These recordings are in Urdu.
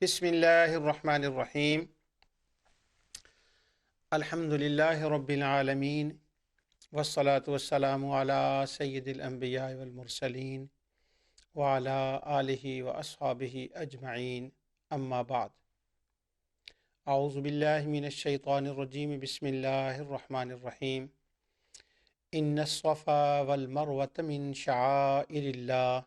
بسم اللہ الرحمن الرحیم الحمد للہ رب العالمین والصلاة والسلام علی سید الانبیاء والمرسلین وعلی آلہ واصحابہ اجمعین اما بعد اعوذ باللہ من الشیطان الرجیم بسم اللہ الرحمن الرحیم ان الصفا والمروة من شعائر اللہ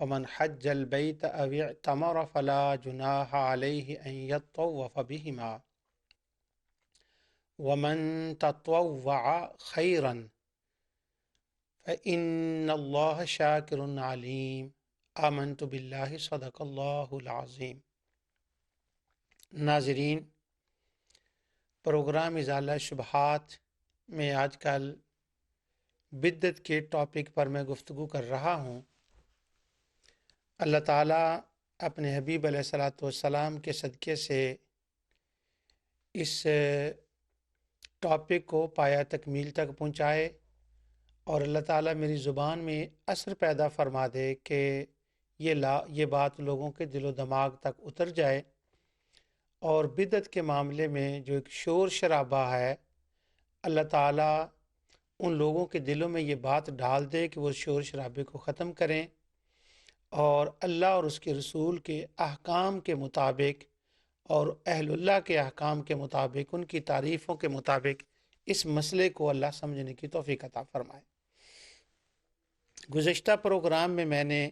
فمن حج البیت او اعتمر فلا جناح علیہ ان یطوف بہما ومن تطوع خیرا فإن اللہ شاکر علیم آمنت باللہ صدق اللہ العظیم۔ ناظرین، پروگرام ازالہ شبہات میں آج کل بدعت کے ٹاپک پر میں گفتگو کر رہا ہوں۔ اللہ تعالیٰ اپنے حبیب علیہ الصلاۃ والسلام کے صدقے سے اس ٹاپک کو پایہ تکمیل تک پہنچائے، اور اللہ تعالیٰ میری زبان میں اثر پیدا فرما دے کہ یہ بات لوگوں کے دل و دماغ تک اتر جائے، اور بدعت کے معاملے میں جو ایک شور شرابہ ہے، اللہ تعالیٰ ان لوگوں کے دلوں میں یہ بات ڈال دے کہ وہ شور شرابے کو ختم کریں اور اللہ اور اس کے رسول کے احکام کے مطابق اور اہل اللہ کے احکام کے مطابق، ان کی تعریفوں کے مطابق اس مسئلے کو اللہ سمجھنے کی توفیق عطا فرمائے۔ گزشتہ پروگرام میں نے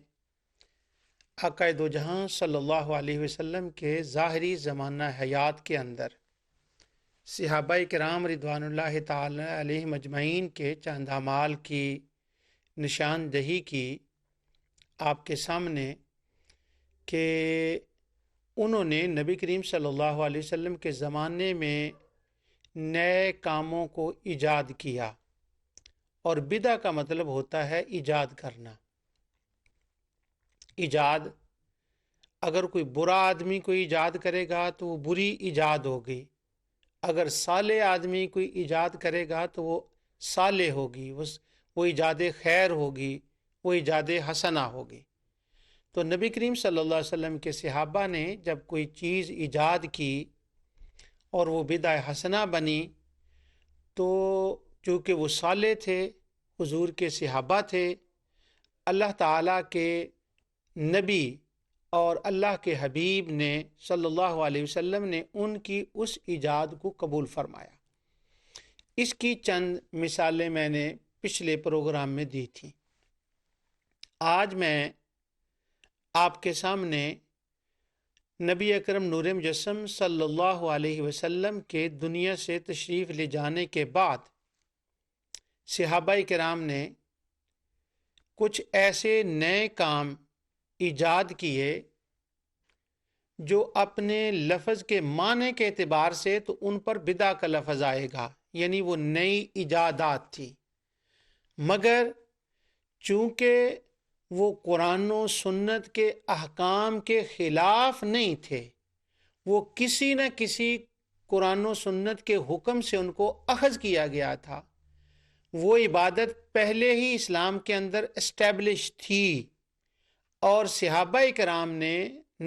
آقا دو جہاں صلی اللہ علیہ وسلم کے ظاہری زمانہ حیات کے اندر صحابہ کرام رضوان اللہ تعالی علیہم اجمعین کے چند اعمال کی نشاندہی کی آپ کے سامنے کہ انہوں نے نبی کریم صلی اللہ علیہ وسلم کے زمانے میں نئے کاموں کو ایجاد کیا، اور بدع کا مطلب ہوتا ہے ایجاد کرنا۔ ایجاد، اگر کوئی برا آدمی کوئی ایجاد کرے گا تو وہ بری ایجاد ہوگی، اگر صالح آدمی کوئی ایجاد کرے گا تو وہ صالح ہوگی، وہ ایجاد خیر ہوگی، وہ ایجاد حسنہ ہوگی۔ تو نبی کریم صلی اللہ علیہ وسلم کے صحابہ نے جب کوئی چیز ایجاد کی اور وہ بدع حسنہ بنی، تو چونکہ وہ صالح تھے، حضور کے صحابہ تھے، اللہ تعالیٰ کے نبی اور اللہ کے حبیب نے صلی اللہ علیہ وسلم نے ان کی اس ایجاد کو قبول فرمایا۔ اس کی چند مثالیں میں نے پچھلے پروگرام میں دی تھیں۔ آج میں آپ کے سامنے نبی اکرم نور مجسم صلی اللہ علیہ وسلم کے دنیا سے تشریف لے جانے کے بعد صحابہ کرام نے کچھ ایسے نئے کام ایجاد کیے جو اپنے لفظ کے معنی کے اعتبار سے تو ان پر بدع کا لفظ آئے گا، یعنی وہ نئی ایجادات تھی، مگر چونکہ وہ قرآن و سنت کے احکام کے خلاف نہیں تھے، وہ کسی نہ کسی قرآن و سنت کے حکم سے ان کو اخذ کیا گیا تھا، وہ عبادت پہلے ہی اسلام کے اندر اسٹیبلش تھی، اور صحابہ کرام نے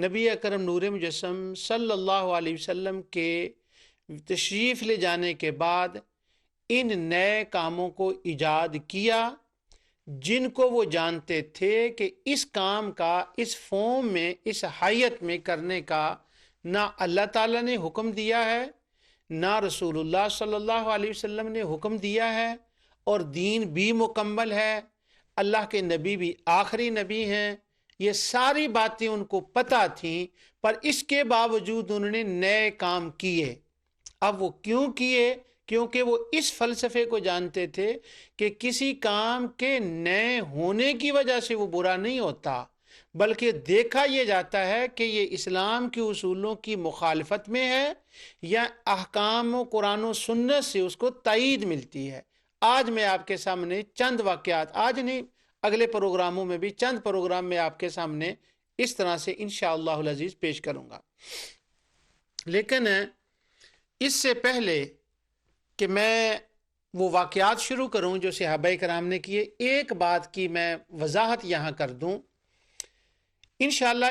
نبی اکرم نور مجسم صلی اللہ علیہ وسلم کے تشریف لے جانے کے بعد ان نئے کاموں کو ایجاد کیا، جن کو وہ جانتے تھے کہ اس کام کا اس فارم میں، اس حیت میں کرنے کا نہ اللہ تعالیٰ نے حکم دیا ہے، نہ رسول اللہ صلی اللہ علیہ وسلم نے حکم دیا ہے، اور دین بھی مکمل ہے، اللہ کے نبی بھی آخری نبی ہیں، یہ ساری باتیں ان کو پتہ تھیں، پر اس کے باوجود انہوں نے نئے کام کیے۔ اب وہ کیوں کیے؟ کیونکہ وہ اس فلسفے کو جانتے تھے کہ کسی کام کے نئے ہونے کی وجہ سے وہ برا نہیں ہوتا، بلکہ دیکھا یہ جاتا ہے کہ یہ اسلام کے اصولوں کی مخالفت میں ہے یا احکام و قرآن و سنت سے اس کو تائید ملتی ہے۔ آج میں آپ کے سامنے چند واقعات، آج نہیں اگلے پروگراموں میں بھی چند پروگرام میں آپ کے سامنے اس طرح سے انشاءاللہ العزیز پیش کروں گا۔ لیکن اس سے پہلے کہ میں وہ واقعات شروع کروں جو صحابہ کرام نے کیے، ایک بات کی میں وضاحت یہاں کر دوں۔ انشاءاللہ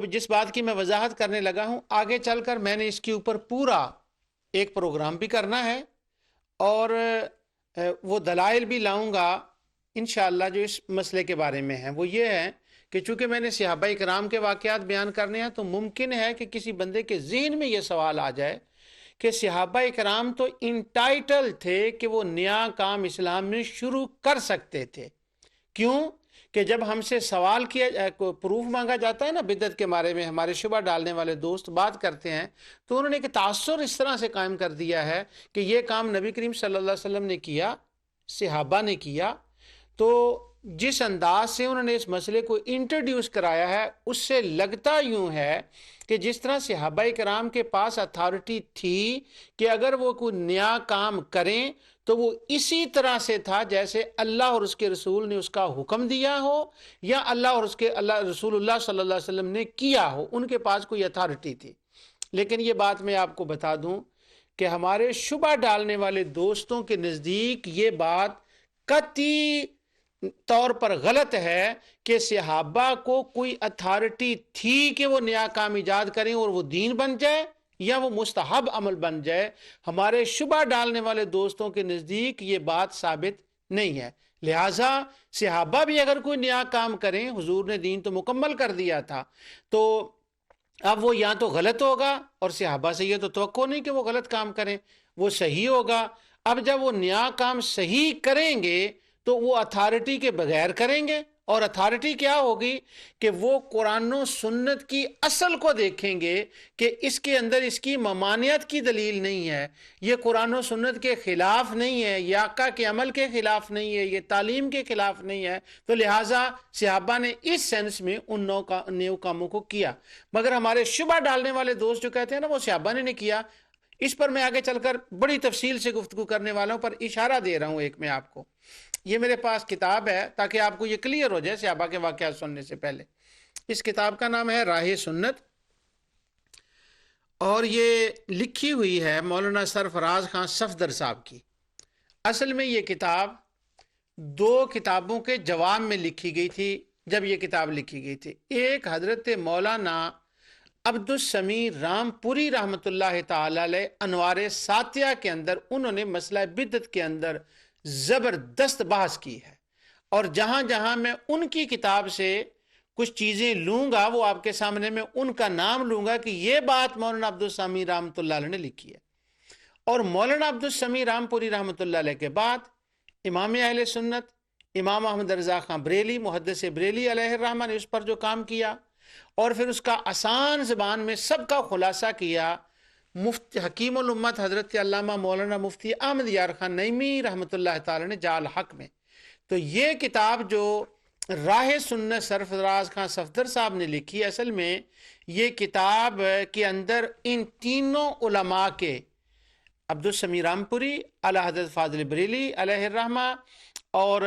جس بات کی میں وضاحت کرنے لگا ہوں، آگے چل کر میں نے اس کے اوپر پورا ایک پروگرام بھی کرنا ہے، اور وہ دلائل بھی لاؤں گا انشاءاللہ جو اس مسئلے کے بارے میں ہیں۔ وہ یہ ہے کہ چونکہ میں نے صحابہ کرام کے واقعات بیان کرنے ہیں، تو ممکن ہے کہ کسی بندے کے ذہن میں یہ سوال آ جائے کہ صحابہ کرام تو انٹائٹل تھے کہ وہ نیا کام اسلام میں شروع کر سکتے تھے۔ کیوں کہ جب ہم سے سوال کیا پروف مانگا جاتا ہے نا بدعت کے بارے میں، ہمارے شبہ ڈالنے والے دوست بات کرتے ہیں، تو انہوں نے ایک تاثر اس طرح سے قائم کر دیا ہے کہ یہ کام نبی کریم صلی اللہ علیہ وسلم نے کیا، صحابہ نے کیا، تو جس انداز سے انہوں نے اس مسئلے کو انٹروڈیوس کرایا ہے، اس سے لگتا یوں ہے کہ جس طرح صحابہ کرام کے پاس اتھارٹی تھی کہ اگر وہ کوئی نیا کام کریں تو وہ اسی طرح سے تھا جیسے اللہ اور اس کے رسول نے اس کا حکم دیا ہو، یا اللہ اور اس کے رسول اللہ صلی اللہ علیہ وسلم نے کیا ہو، ان کے پاس کوئی اتھارٹی تھی۔ لیکن یہ بات میں آپ کو بتا دوں کہ ہمارے شبہ ڈالنے والے دوستوں کے نزدیک یہ بات قطعی طور پر غلط ہے کہ صحابہ کو کوئی اتھارٹی تھی کہ وہ نیا کام ایجاد کریں اور وہ دین بن جائے یا وہ مستحب عمل بن جائے۔ ہمارے شبہ ڈالنے والے دوستوں کے نزدیک یہ بات ثابت نہیں ہے، لہٰذا صحابہ بھی اگر کوئی نیا کام کریں، حضور نے دین تو مکمل کر دیا تھا، تو اب وہ یا تو غلط ہوگا، اور صحابہ سے یہ تو توقع نہیں کہ وہ غلط کام کریں، وہ صحیح ہوگا۔ اب جب وہ نیا کام صحیح کریں گے تو وہ اتھارٹی کے بغیر کریں گے، اور اتھارٹی کیا ہوگی کہ وہ قرآن و سنت کی اصل کو دیکھیں گے کہ اس کے اندر اس کی ممانعت کی دلیل نہیں ہے، یہ قرآن و سنت کے خلاف نہیں ہے، یہ آقا کے عمل کے خلاف نہیں ہے، یہ تعلیم کے خلاف نہیں ہے، تو لہٰذا صحابہ نے اس سینس میں ان نیو کاموں کو کیا۔ مگر ہمارے شبہ ڈالنے والے دوست جو کہتے ہیں نا وہ صحابہ نے نہیں کیا، اس پر میں آگے چل کر بڑی تفصیل سے گفتگو کرنے والوں پر اشارہ دے رہا ہوں ایک میں آپ کو۔ یہ میرے پاس کتاب ہے تاکہ آپ کو یہ کلیئر ہو جائے صحابہ کے واقعات سننے سے پہلے۔ اس کتاب کا نام ہے راہ سنت، اور یہ لکھی ہوئی ہے مولانا سرفراز خان صفدر صاحب کی۔ اصل میں یہ کتاب دو کتابوں کے جواب میں لکھی گئی تھی جب یہ کتاب لکھی گئی تھی۔ ایک حضرت مولانا عبد السمیع رام پوری رحمۃ اللہ تعالی علیہ انوار ساتیہ کے اندر انہوں نے مسئلہ بدعت کے اندر زبردست بحث کی ہے، اور جہاں جہاں میں ان کی کتاب سے کچھ چیزیں لوں گا وہ آپ کے سامنے میں ان کا نام لوں گا کہ یہ بات مولانا عبد السمیع رحمۃ اللہ علیہ نے لکھی ہے۔ اور مولانا عبد السمیع رام پوری رحمۃ اللہ علیہ کے بعد امام اہل سنت امام احمد رضا خان بریلی محدث بریلی علیہ الرحمہ نے اس پر جو کام کیا، اور پھر اس کا آسان زبان میں سب کا خلاصہ کیا مفتی حکیم الامت حضرت علامہ مولانا مفتی احمد یار خان نعیمی رحمۃ اللہ تعالی نے جال حق میں۔ تو یہ کتاب جو راہ سنت سرفراز خان صفدر صاحب نے لکھی، اصل میں یہ کتاب کے اندر ان تینوں علماء کے عبد السمیع رامپوری، اعلی حضرت فاضل بریلی علیہ الرحمہ اور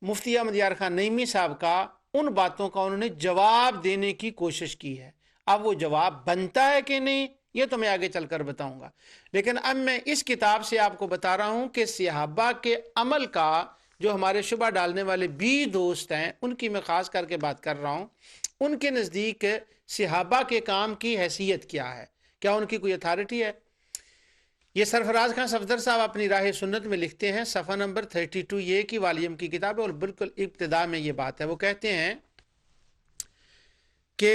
مفتی احمد یار خان نعیمی صاحب کا ان باتوں کا انہوں نے جواب دینے کی کوشش کی ہے۔ اب وہ جواب بنتا ہے کہ نہیں یہ تو میں آگے چل کر بتاؤں گا، لیکن اب میں اس کتاب سے آپ کو بتا رہا ہوں کہ صحابہ کے عمل کا جو ہمارے شبہ ڈالنے والے بھی دوست ہیں ان کی میں خاص کر کے بات کر رہا ہوں، ان کے نزدیک صحابہ کے کام کی حیثیت کیا ہے، کیا ان کی کوئی اتھارٹی ہے۔ یہ سرفراز خان صفدر صاحب اپنی راہ سنت میں لکھتے ہیں، صفحہ نمبر 32، یہ کی والیوم کی کتاب ہے اور بالکل ابتدا میں یہ بات ہے۔ وہ کہتے ہیں کہ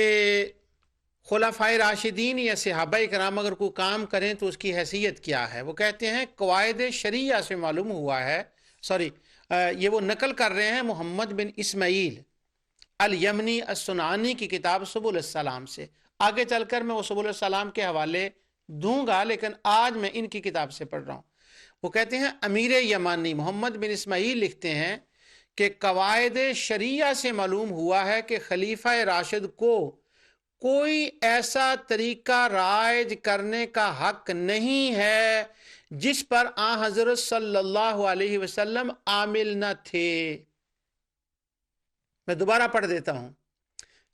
خلفائے راشدین یا صحابہ کرام اگر کوئی کام کریں تو اس کی حیثیت کیا ہے۔ وہ کہتے ہیں قواعد شریعہ سے معلوم ہوا ہے، یہ وہ نقل کر رہے ہیں محمد بن اسماعیل الیمنی الصنعانی کی کتاب سبل السلام سے۔ آگے چل کر میں وہ سبل السلام کے حوالے دوں گا، لیکن آج میں ان کی کتاب سے پڑھ رہا ہوں۔ وہ کہتے ہیں امیر یمانی محمد بن اسماعیل لکھتے ہیں کہ قواعد شریعہ سے معلوم ہوا ہے کہ خلیفہ راشد کو کوئی ایسا طریقہ رائج کرنے کا حق نہیں ہے جس پر آن حضرت صلی اللہ علیہ وسلم عامل نہ تھے۔ میں دوبارہ پڑھ دیتا ہوں۔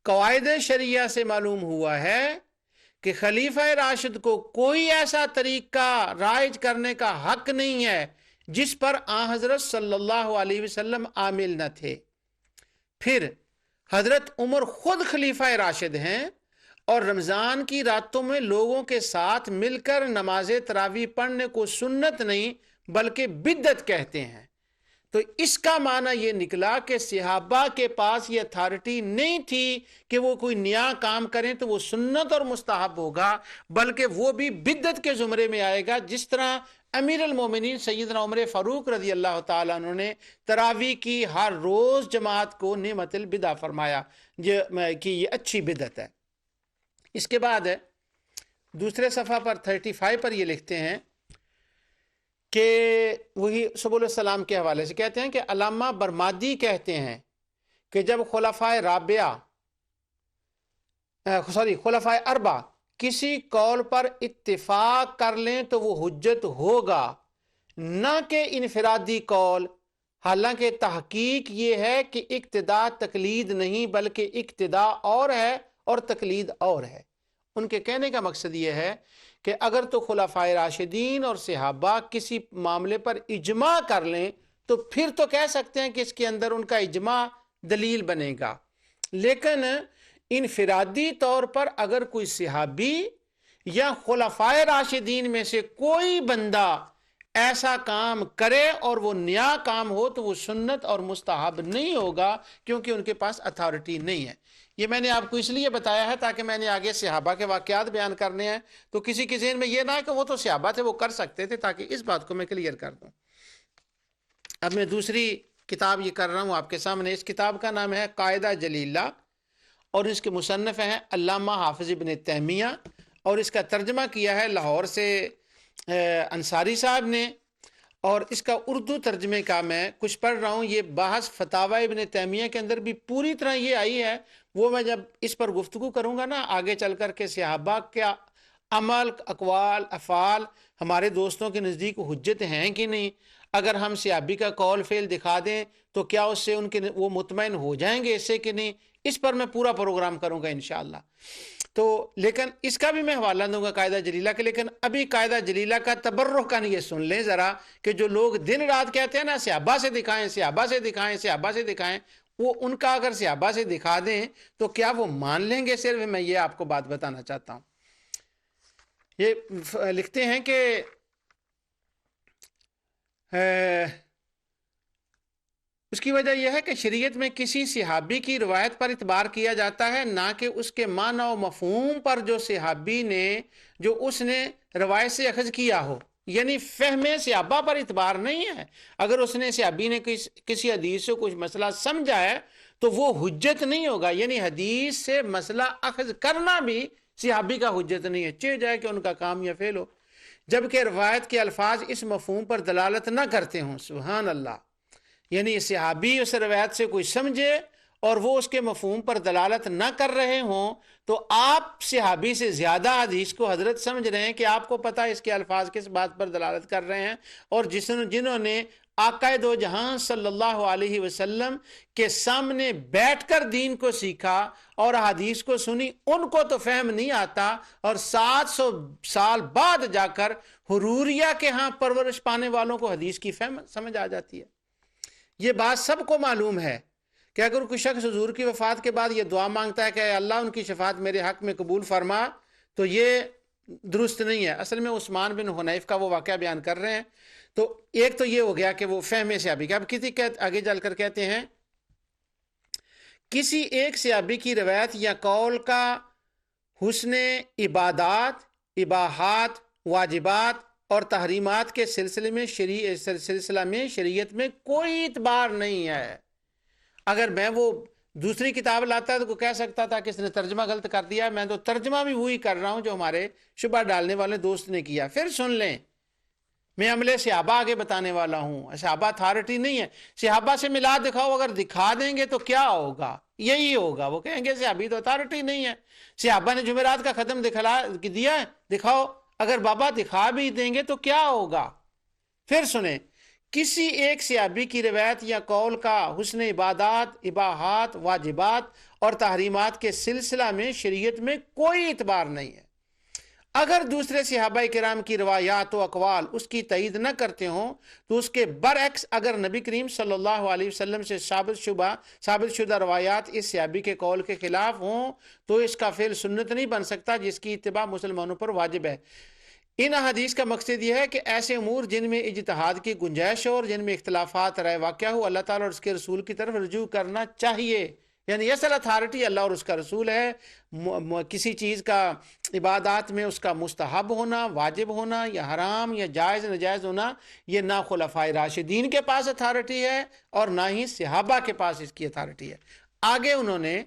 قواعد شریعہ سے معلوم ہوا ہے کہ خلیفہ راشد کو کوئی ایسا طریقہ رائج کرنے کا حق نہیں ہے جس پر آن حضرت صلی اللہ علیہ وسلم عامل نہ تھے۔ پھر حضرت عمر خود خلیفہ راشد ہیں اور رمضان کی راتوں میں لوگوں کے ساتھ مل کر نماز تراویح پڑھنے کو سنت نہیں بلکہ بدعت کہتے ہیں۔ تو اس کا معنی یہ نکلا کہ صحابہ کے پاس یہ اتھارٹی نہیں تھی کہ وہ کوئی نیا کام کریں تو وہ سنت اور مستحب ہوگا، بلکہ وہ بھی بدعت کے زمرے میں آئے گا، جس طرح امیر المومنین سیدنا عمر فاروق رضی اللہ تعالیٰ عنہ نے تراویح کی ہر روز جماعت کو نعمت البدع فرمایا کہ یہ اچھی بدعت ہے۔ اس کے بعد دوسرے صفحہ پر 35 پر یہ لکھتے ہیں کہ وہی سبل السلام کے حوالے سے کہتے ہیں کہ علامہ برمادی کہتے ہیں کہ جب خلفائے اربع کسی قول پر اتفاق کر لیں تو وہ حجت ہوگا، نہ کہ انفرادی قول۔ حالانکہ تحقیق یہ ہے کہ اقتداء تقلید نہیں بلکہ اقتداء اور ہے اور تقلید اور ہے۔ ان کے کہنے کا مقصد یہ ہے کہ اگر تو خلفائے راشدین اور صحابہ کسی معاملے پر اجماع کر لیں تو پھر تو کہہ سکتے ہیں کہ اس کے اندر ان کا اجماع دلیل بنے گا، لیکن انفرادی طور پر اگر کوئی صحابی یا خلفائے راشدین میں سے کوئی بندہ ایسا کام کرے اور وہ نیا کام ہو تو وہ سنت اور مستحب نہیں ہوگا، کیونکہ ان کے پاس اتھارٹی نہیں ہے۔ یہ میں نے آپ کو اس لیے بتایا ہے تاکہ میں نے آگے صحابہ کے واقعات بیان کرنے ہیں تو کسی کے ذہن میں یہ نہ ہے کہ وہ تو صحابہ تھے، وہ کر سکتے تھے، تاکہ اس بات کو میں کلیئر کر دوں۔ اب میں دوسری کتاب یہ کر رہا ہوں آپ کے سامنے۔ اس کتاب کا نام ہے قاعدہ جلیلہ اور اس کے مصنف ہیں علامہ حافظ ابن تیمیہ، اور اس کا ترجمہ کیا ہے لاہور سے انصاری صاحب نے، اور اس کا اردو ترجمے کا میں کچھ پڑھ رہا ہوں۔ یہ بحث فتاوی ابن تیمیہ کے اندر بھی پوری طرح یہ آئی ہے، وہ میں جب اس پر گفتگو کروں گا نا آگے چل کر کے صحابہ کیا عمل، اقوال، افعال ہمارے دوستوں کے نزدیک حجت ہیں کہ نہیں، اگر ہم صحابی کا قول فعل دکھا دیں تو کیا اس سے ان کے وہ مطمئن ہو جائیں گے اس سے کہ نہیں، اس پر میں پورا پروگرام کروں گا انشاءاللہ۔ تو لیکن اس کا بھی میں حوالہ دوں گا قاعدہ جلیلہ کے، لیکن ابھی قاعدہ جلیلہ کا تبرکاً یہ سن لیں ذرا کہ جو لوگ دن رات کہتے ہیں نا صحابہ سے دکھائیں، صحابہ سے دکھائیں، صحابہ سے دکھائیں، وہ ان کا اگر صحابہ سے دکھا دیں تو کیا وہ مان لیں گے؟ صرف میں یہ آپ کو بات بتانا چاہتا ہوں۔ یہ لکھتے ہیں کہ اس کی وجہ یہ ہے کہ شریعت میں کسی صحابی کی روایت پر اعتبار کیا جاتا ہے، نہ کہ اس کے معنی و مفہوم پر جو صحابی نے جو اس نے روایت سے اخذ کیا ہو، یعنی فہم صحابہ پر اعتبار نہیں ہے۔ اگر اس نے صحابی نے کسی حدیث سے کچھ مسئلہ سمجھا ہے تو وہ حجت نہیں ہوگا، یعنی حدیث سے مسئلہ اخذ کرنا بھی صحابی کا حجت نہیں ہے، چاہے جائے کہ ان کا کام یا فعل ہو، جبکہ روایت کے الفاظ اس مفہوم پر دلالت نہ کرتے ہوں۔ سبحان اللہ، یعنی صحابی اس روایت سے کوئی سمجھے اور وہ اس کے مفہوم پر دلالت نہ کر رہے ہوں تو آپ صحابی سے زیادہ حدیث کو حضرت سمجھ رہے ہیں کہ آپ کو پتہ اس کے الفاظ کس بات پر دلالت کر رہے ہیں، اور جنہوں نے آقا دو جہاں صلی اللہ علیہ وسلم کے سامنے بیٹھ کر دین کو سیکھا اور حدیث کو سنی، ان کو تو فہم نہیں آتا، اور 700 سال بعد جا کر حروریہ کے ہاں پرورش پانے والوں کو حدیث کی فہم سمجھ آ جاتی ہے۔ یہ بات سب کو معلوم ہے کہ اگر کوئی شخص حضور کی وفات کے بعد یہ دعا مانگتا ہے کہ اے اللہ ان کی شفاعت میرے حق میں قبول فرما، تو یہ درست نہیں ہے۔ اصل میں عثمان بن حنیف کا وہ واقعہ بیان کر رہے ہیں۔ تو ایک تو یہ ہو گیا کہ وہ فہم صحابی کا۔ اب آگے چل کر کہتے ہیں کسی ایک صحابی کی روایت یا قول کا حسن عبادات، اباحات، واجبات اور تحریمات کے سلسلے میں شریعت میں کوئی اعتبار نہیں ہے۔ اگر میں وہ دوسری کتاب لاتا تو کہہ سکتا تھا کہ اس نے ترجمہ غلط کر دیا، میں تو ترجمہ بھی وہی کر رہا ہوں جو ہمارے شبہ ڈالنے والے دوست نے کیا۔ پھر سن لیں، میں عملے صحابہ آگے بتانے والا ہوں، صحابہ اتھارٹی نہیں ہے۔ صحابہ سے ملا دکھاؤ، اگر دکھا دیں گے تو کیا ہوگا؟ یہی ہوگا، وہ کہیں گے صحابی تو اتھارٹی نہیں ہے، صحابہ نے جمعرات کا ختم دیا ہے، دکھاؤ۔ اگر بابا دکھا بھی دیں گے تو کیا ہوگا؟ پھر سنیں، کسی ایک صحابی کی روایت یا قول کا حسن عبادات، اباحات، واجبات اور تحریمات کے سلسلہ میں شریعت میں کوئی اعتبار نہیں ہے۔ اگر دوسرے صحابہ کرام کی روایات و اقوال اس کی تائید نہ کرتے ہوں تو اس کے برعکس اگر نبی کریم صلی اللہ علیہ وسلم سے ثابت شدہ روایات اس صحابی کے قول کے خلاف ہوں تو اس کا فعل سنت نہیں بن سکتا جس کی اتباع مسلمانوں پر واجب ہے۔ ان احادیث کا مقصد یہ ہے کہ ایسے امور جن میں اجتہاد کی گنجائش ہو اور جن میں اختلافات رائے واقع ہو، اللہ تعالیٰ اور اس کے رسول کی طرف رجوع کرنا چاہیے۔ یعنی اصل اتھارٹی اللہ اور اس کا رسول ہے۔ کسی چیز کا عبادات میں اس کا مستحب ہونا، واجب ہونا یا حرام یا جائز ناجائز ہونا، یہ نہ خلفائے راشدین کے پاس اتھارٹی ہے اور نہ ہی صحابہ کے پاس اس کی اتھارٹی ہے۔ آگے انہوں نے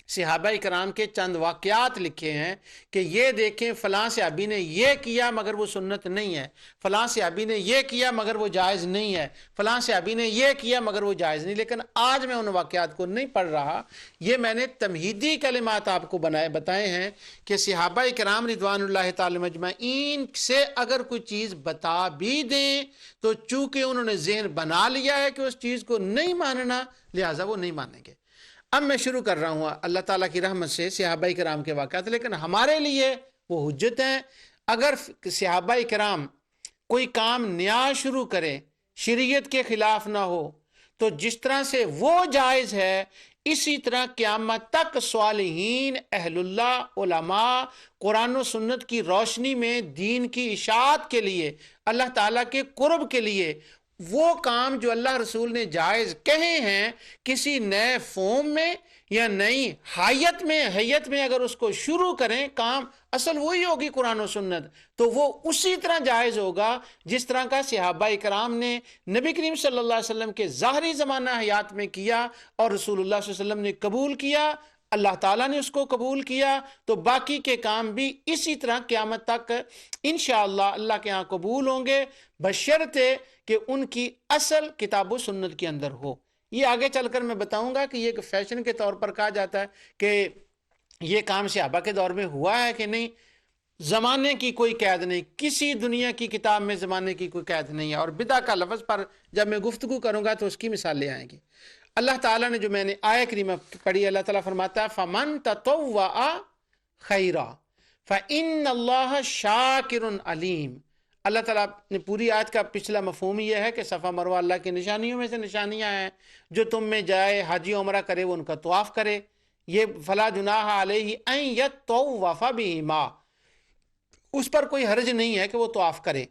صحابہ کرام کے چند واقعات لکھے ہیں کہ یہ دیکھیں فلاں صحابی نے یہ کیا مگر وہ سنت نہیں ہے، فلاں صحابی نے یہ کیا مگر وہ جائز نہیں ہے، فلاں صحابی نے یہ کیا مگر وہ جائز نہیں۔ لیکن آج میں ان واقعات کو نہیں پڑھ رہا، یہ میں نے تمہیدی کلمات آپ کو بتائے ہیں کہ صحابہ کرام رضوان اللہ تعالی مجمعین سے اگر کوئی چیز بتا بھی دیں تو چونکہ انہوں نے ذہن بنا لیا ہے کہ اس چیز کو نہیں ماننا، لہٰذا وہ نہیں مانیں گے۔ اب میں شروع کر رہا ہوں اللہ تعالیٰ کی رحمت سے صحابہ کرام کے واقعات، لیکن ہمارے لیے وہ حجت ہیں۔ اگر صحابہ کرام کوئی کام نیا شروع کرے، شریعت کے خلاف نہ ہو، تو جس طرح سے وہ جائز ہے اسی طرح قیامت تک صالحین، اہل اللہ، علماء قرآن و سنت کی روشنی میں دین کی اشاعت کے لیے، اللہ تعالیٰ کے قرب کے لیے وہ کام جو اللہ رسول نے جائز کہے ہیں کسی نئے فارم میں یا نئی حیت میں اگر اس کو شروع کریں، کام اصل وہی ہوگی قرآن و سنت، تو وہ اسی طرح جائز ہوگا جس طرح کا صحابہ کرام نے نبی کریم صلی اللہ علیہ وسلم کے ظاہری زمانہ حیات میں کیا اور رسول اللہ صلی اللہ علیہ وسلم نے قبول کیا، اللہ تعالیٰ نے اس کو قبول کیا، تو باقی کے کام بھی اسی طرح قیامت تک انشاءاللہ اللہ کے ہاں قبول ہوں گے، بشرطے کہ ان کی اصل کتاب و سنت کے اندر ہو۔ یہ آگے چل کر میں بتاؤں گا کہ یہ ایک فیشن کے طور پر کہا جاتا ہے کہ یہ کام صحابہ کے دور میں ہوا ہے کہ نہیں، زمانے کی کوئی قید نہیں، کسی دنیا کی کتاب میں زمانے کی کوئی قید نہیں ہے، اور بدعہ کا لفظ پر جب میں گفتگو کروں گا تو اس کی مثال لے آئیں گی۔ اللہ تعالیٰ نے جو میں نے آیہ کریمہ پڑھی، اللہ تعالیٰ فرماتا ہے فَمَن تَطَوَّعَ خَيْرًا فَإِنَّ اللَّهَ شَاكِرٌ عَلِيمٌ۔ اللہ تعالیٰ نے پوری آیت کا پچھلا مفہوم یہ ہے کہ صفا مروہ اللہ کی نشانیوں میں سے نشانیاں ہیں، جو تم میں جائے حج عمرہ کرے وہ ان کا طواف کرے، یہ فلا جناح علیہ ان یطوف بہما، اس پر کوئی حرج نہیں ہے کہ وہ طواف کرے۔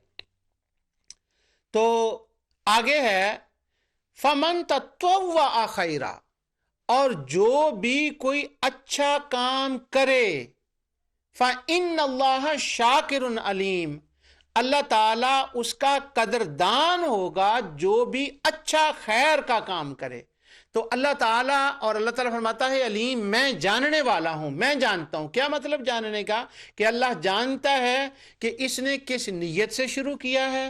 تو آگے ہے فمن تطوع خیرا، اور جو بھی کوئی اچھا کام کرے، فإن اللہ شاکر علیم، اللہ تعالیٰ اس کا قدردان ہوگا جو بھی اچھا خیر کا کام کرے۔ تو اللہ تعالیٰ، اور اللہ تعالیٰ فرماتا ہے علیم، میں جاننے والا ہوں، میں جانتا ہوں۔ کیا مطلب جاننے کا؟ کہ اللہ جانتا ہے کہ اس نے کس نیت سے شروع کیا ہے،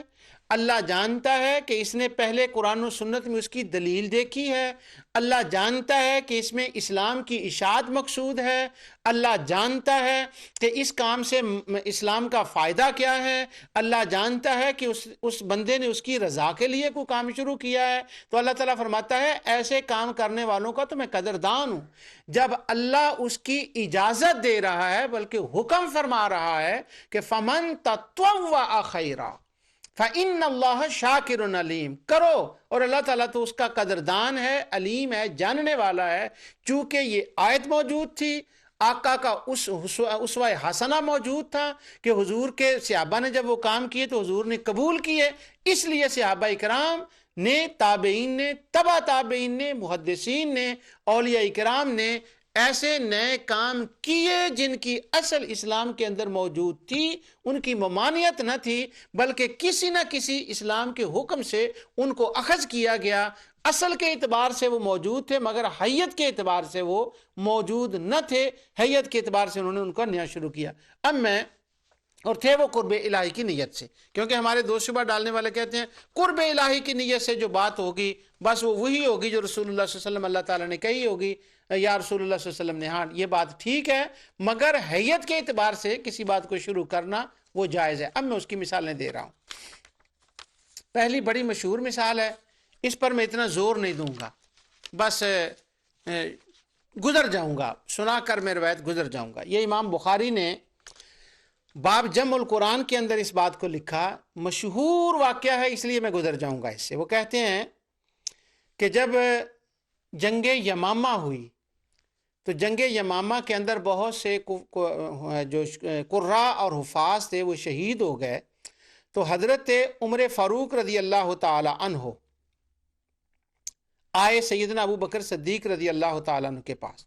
اللہ جانتا ہے کہ اس نے پہلے قرآن و سنت میں اس کی دلیل دیکھی ہے، اللہ جانتا ہے کہ اس میں اسلام کی اشاعت مقصود ہے، اللہ جانتا ہے کہ اس کام سے اسلام کا فائدہ کیا ہے، اللہ جانتا ہے کہ اس بندے نے اس کی رضا کے لیے کوئی کام شروع کیا ہے۔ تو اللہ تعالیٰ فرماتا ہے ایسے کام کرنے والوں کا تو میں قدردان ہوں۔ جب اللہ اس کی اجازت دے رہا ہے بلکہ حکم فرما رہا ہے کہ فمن تطوع خیرا فإن اللہ شاکر علیم، کرو، اور اللہ تعالیٰ تو اس کا قدردان ہے، علیم ہے، جاننے والا ہے۔ چونکہ یہ آیت موجود تھی، آقا کا اسوہ حسنہ موجود تھا کہ حضور کے صحابہ نے جب وہ کام کیے تو حضور نے قبول کیے، اس لیے صحابہ کرام نے، تابعین نے، تبع تابعین نے، محدثین نے، اولیاء کرام نے ایسے نئے کام کیے جن کی اصل اسلام کے اندر موجود تھی، ان کی ممانعت نہ تھی، بلکہ کسی نہ کسی اسلام کے حکم سے ان کو اخذ کیا گیا۔ اصل کے اعتبار سے وہ موجود تھے مگر حیت کے اعتبار سے وہ موجود نہ تھے، حیت کے اعتبار سے انہوں نے ان کا نیا شروع کیا۔ اب میں، اور تھے وہ قرب الہی کی نیت سے، کیونکہ ہمارے دو شبہ ڈالنے والے کہتے ہیں قرب الہی کی نیت سے جو بات ہوگی بس وہ وہی ہوگی جو رسول اللہ صلی اللہ علیہ وسلم اللہ تعالیٰ نے کہی ہوگی، یا رسول اللہ صلی اللہ علیہ وسلم نے، ہاں یہ بات ٹھیک ہے، مگر حیت کے اعتبار سے کسی بات کو شروع کرنا وہ جائز ہے۔ اب میں اس کی مثالیں دے رہا ہوں۔ پہلی بڑی مشہور مثال ہے، اس پر میں اتنا زور نہیں دوں گا، بس گزر جاؤں گا، سنا کر میں روایت گزر جاؤں گا۔ یہ امام بخاری نے باب جمع القرآن کے اندر اس بات کو لکھا، مشہور واقعہ ہے اس لیے میں گزر جاؤں گا اس سے۔ وہ کہتے ہیں کہ جب جنگ یمامہ ہوئی تو جنگ یمامہ کے اندر بہت سے جو قراء اور حفاظ تھے وہ شہید ہو گئے، تو حضرت عمر فاروق رضی اللہ تعالی عنہ آئے سیدنا ابو بکر صدیق رضی اللہ تعالیٰ عنہ کے پاس۔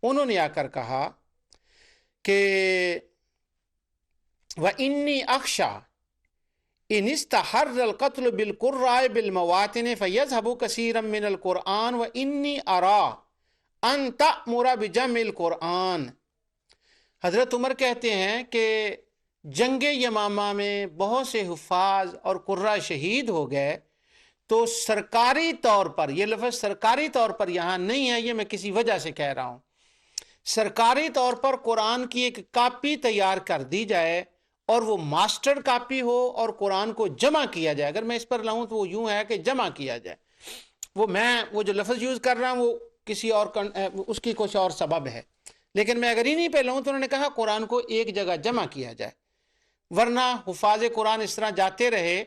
انہوں نے آ کر کہا کہ وَإِنِّي أَخْشَىٰ إِنِ اسْتَحَرَّ الْقَتْلُ بِالْقُرَّاءِ بِالْمَوَاطِنِ فَيَذْهَبُ كَثِيرًا مِّنَ الْقُرْآنِ وَإِنِّي أَرَىٰ أَن تَأْمُرَ بِجَمْعِ الْقُرْآنِ۔ حضرت عمر کہتے ہیں کہ جنگ یمامہ میں بہت سے حفاظ اور قراء شہید ہو گئے، تو سرکاری طور پر، یہ لفظ سرکاری طور پر یہاں نہیں ہے، یہ میں کسی وجہ سے کہہ رہا ہوں، سرکاری طور پر قرآن کی ایک کاپی تیار کر دی جائے اور وہ ماسٹر کاپی ہو اور قرآن کو جمع کیا جائے۔ اگر میں اس پر لاؤں تو وہ یوں ہے کہ جمع کیا جائے، وہ جو لفظ یوز کر رہا ہوں وہ کسی اور اس کی کچھ اور سبب ہے، لیکن میں اگر انہیں پہ لاؤں تو انہوں نے کہا قرآن کو ایک جگہ جمع کیا جائے، ورنہ حفاظ قرآن اس طرح جاتے رہے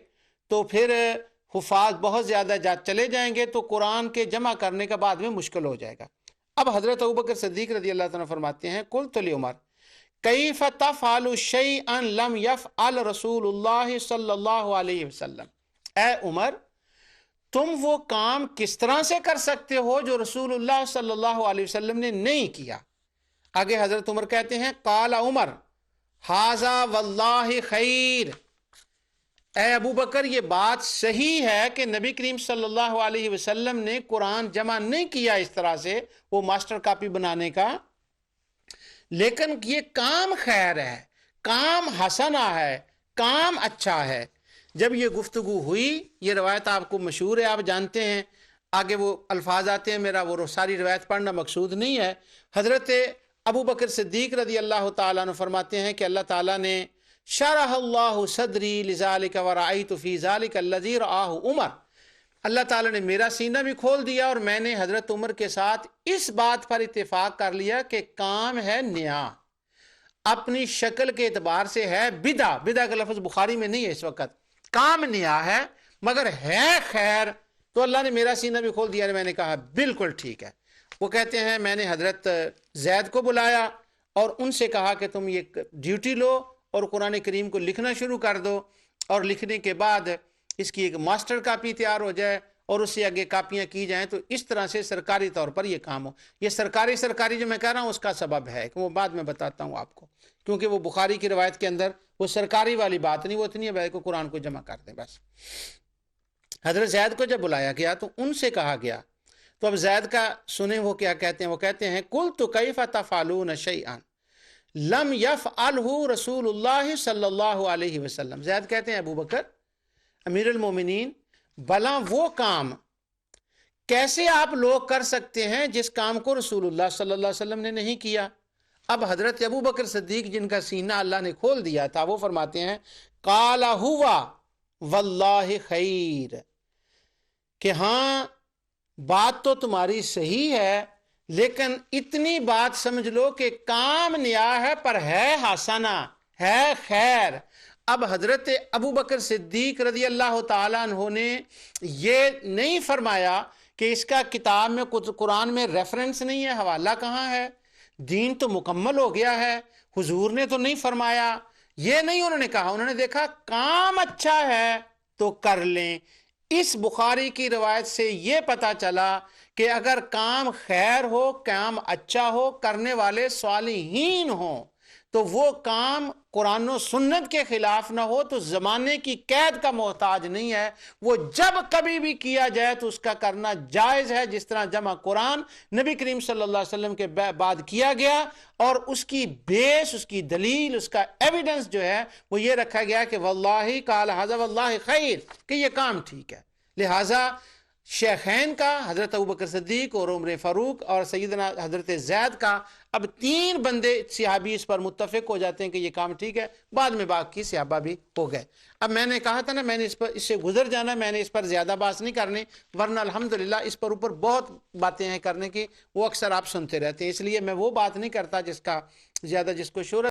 تو پھر حفاظ بہت زیادہ چلے جائیں گے تو قرآن کے جمع کرنے کا بعد میں مشکل ہو جائے گا۔ اب حضرت ابوبکر صدیق رضی اللہ تعالیٰ فرماتے ہیں قلت لعمر کیف تفعل شیئا لم یفعل رسول اللہ صلی اللہ علیہ وسلم، اے عمر تم وہ کام کس طرح سے کر سکتے ہو جو رسول اللہ صلی اللہ علیہ وسلم نے نہیں کیا؟ آگے حضرت عمر کہتے ہیں قال عمر ھذا واللہ خیر، اے ابو بکر یہ بات صحیح ہے کہ نبی کریم صلی اللہ علیہ وسلم نے قرآن جمع نہیں کیا اس طرح سے وہ ماسٹر کاپی بنانے کا، لیکن یہ کام خیر ہے، کام حسنہ ہے، کام اچھا ہے۔ جب یہ گفتگو ہوئی، یہ روایت آپ کو مشہور ہے، آپ جانتے ہیں، آگے وہ الفاظ آتے ہیں، میرا وہ ساری روایت پڑھنا مقصود نہیں ہے۔ حضرت ابو بکر صدیق رضی اللہ تعالیٰ عنہ فرماتے ہیں کہ اللہ تعالیٰ نے شرح اللہ صدری لذالک ورأیت فی ذالک الذی رآہ عمر، اللہ تعالیٰ نے میرا سینہ بھی کھول دیا اور میں نے حضرت عمر کے ساتھ اس بات پر اتفاق کر لیا کہ کام ہے نیا، اپنی شکل کے اعتبار سے ہے بدعہ، بدعہ کا لفظ بخاری میں نہیں ہے اس وقت، کام نیا ہے مگر ہے خیر، تو اللہ نے میرا سینہ بھی کھول دیا، میں نے کہا بالکل ٹھیک ہے۔ وہ کہتے ہیں میں نے حضرت زید کو بلایا اور ان سے کہا کہ تم یہ ڈیوٹی لو اور قرآن کریم کو لکھنا شروع کر دو، اور لکھنے کے بعد اس کی ایک ماسٹر کاپی تیار ہو جائے اور اس سے آگے کاپیاں کی جائیں، تو اس طرح سے سرکاری طور پر یہ کام ہو۔ یہ سرکاری جو میں کہہ رہا ہوں اس کا سبب ہے کہ وہ بعد میں بتاتا ہوں آپ کو، کیونکہ وہ بخاری کی روایت کے اندر وہ سرکاری والی بات نہیں، وہ اتنی ہے کہ قرآن کو جمع کر دیں بس۔ حضرت زید کو جب بلایا گیا تو ان سے کہا گیا، تو اب زید کا سنیں وہ کیا کہتے ہیں، وہ کہتے ہیں قلت کیف تفعلون شیئا لم یفعلہ رسول اللہ صلی اللہ علیہ وسلم، زید کہتے ہیں ابو بکر امیر المومنین بھلا وہ کام کیسے آپ لوگ کر سکتے ہیں جس کام کو رسول اللہ صلی اللہ علیہ وسلم نے نہیں کیا؟ اب حضرت ابو بکر صدیق جن کا سینہ اللہ نے کھول دیا تھا وہ فرماتے ہیں قال ہوا واللہ خیر، کہ ہاں بات تو تمہاری صحیح ہے لیکن اتنی بات سمجھ لو کہ کام نیا ہے پر ہے حسنہ، ہے خیر۔ اب حضرت ابو بکر صدیق رضی اللہ تعالیٰ عنہ نے یہ نہیں فرمایا کہ اس کا کتاب میں قرآن میں ریفرنس نہیں ہے، حوالہ کہاں ہے، دین تو مکمل ہو گیا ہے، حضور نے تو نہیں فرمایا، یہ نہیں انہوں نے کہا، انہوں نے دیکھا کام اچھا ہے تو کر لیں۔ اس بخاری کی روایت سے یہ پتہ چلا کہ اگر کام خیر ہو، کام اچھا ہو، کرنے والے صالحین ہوں، تو وہ کام قرآن و سنت کے خلاف نہ ہو تو زمانے کی قید کا محتاج نہیں ہے، وہ جب کبھی بھی کیا جائے تو اس کا کرنا جائز ہے، جس طرح جمع قرآن نبی کریم صلی اللہ علیہ وسلم کے بعد کیا گیا، اور اس کی بیس، اس کی دلیل، اس کا ایویڈنس جو ہے وہ یہ رکھا گیا کہ واللہ قال ھذا واللہ خیر، کہ یہ کام ٹھیک ہے۔ لہٰذا شیخین کا، حضرت ابوبکر صدیق اور عمر فاروق اور سیدنا حضرت زید کا، اب 3 بندے صحابی اس پر متفق ہو جاتے ہیں کہ یہ کام ٹھیک ہے، بعد میں باقی صحابہ بھی ہو گئے۔ اب میں نے کہا تھا نا، میں نے اس سے گزر جانا، میں نے اس پر زیادہ بات نہیں کرنی، ورنہ الحمدللہ اس پر اوپر بہت باتیں ہیں کرنے کی، وہ اکثر آپ سنتے رہتے ہیں، اس لیے میں وہ بات نہیں کرتا جس کا زیادہ جس کو شہرت